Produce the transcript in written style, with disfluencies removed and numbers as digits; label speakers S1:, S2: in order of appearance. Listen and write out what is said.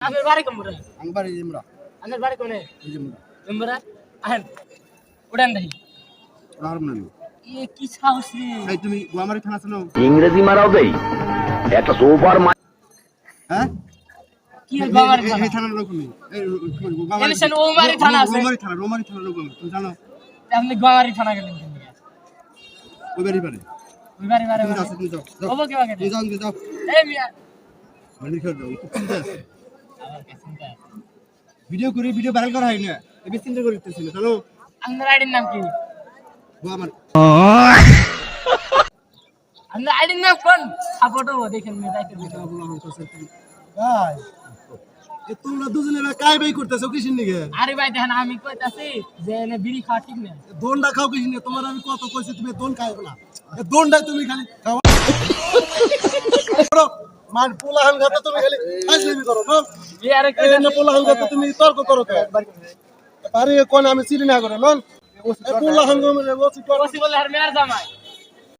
S1: আপনার বাড়ি কোমরে
S2: আমার বাড়ি জিমরা
S1: আপনার বাড়ি কোনে
S2: জিমরা
S1: মেম্বারা আহেন উড়ান দেখি
S2: রাহরম না
S1: এ কি সাহস রে
S2: এই তুমি গোয়ামারি থানা শুনো
S3: ইংরেজি মারাও দেই একটা সোফার
S2: হ্যাঁ
S1: কি বাবার
S2: এই থানার লোক নেই এই
S1: এলিশন ওমারি থানা আছে
S2: রোমারি থানা লোক তুমি জানো
S1: আপনি গোয়ামারি থানা গেলেন কেন
S2: ওই বাড়ি পারে
S1: ওই বাড়ি বাড়ি
S2: তুমি যাও তুমি যাও
S1: ওবো কে বাগে
S2: তুমি যাও
S1: এই মিয়া
S2: বাড়ি খেয়ে যাও চিন্তা আছে
S1: আমার কাছে চিন্তা
S2: ভিডিও করে ভিডিও ভাইরাল করা হয় না এই চিন্তা করতেছি না চলো
S1: আপনার আইডির নাম কি
S2: গোয়ামারি
S1: আপনার আইডির নাম কোন সাপোর্টও দেখেন মেয়ে দাইতে ভিডিও
S2: ভাই এ তোমরা দুজনে কাই বাই করতেছো কিসির নিগে
S1: আরে ভাই দেখেন আমি কইতাছি যে এনে বিড়ি খাওয়া ঠিক না
S2: দোনটা খাও কিসির নিগে তোমার আমি কত কইছি তুমি দোন খাও না এ দোনটা তুমি খালি খাও মান পোলাহান গাতে তুমি খালি ফাজলামি করো না
S1: এই আরে
S2: এই না পোলাহান গাতে তুমি তর্ক করো তো আরে কোন আমি চিনি না করে নন পোলাহান গাতে ওসি
S1: বলে আর মেয়ার জামাই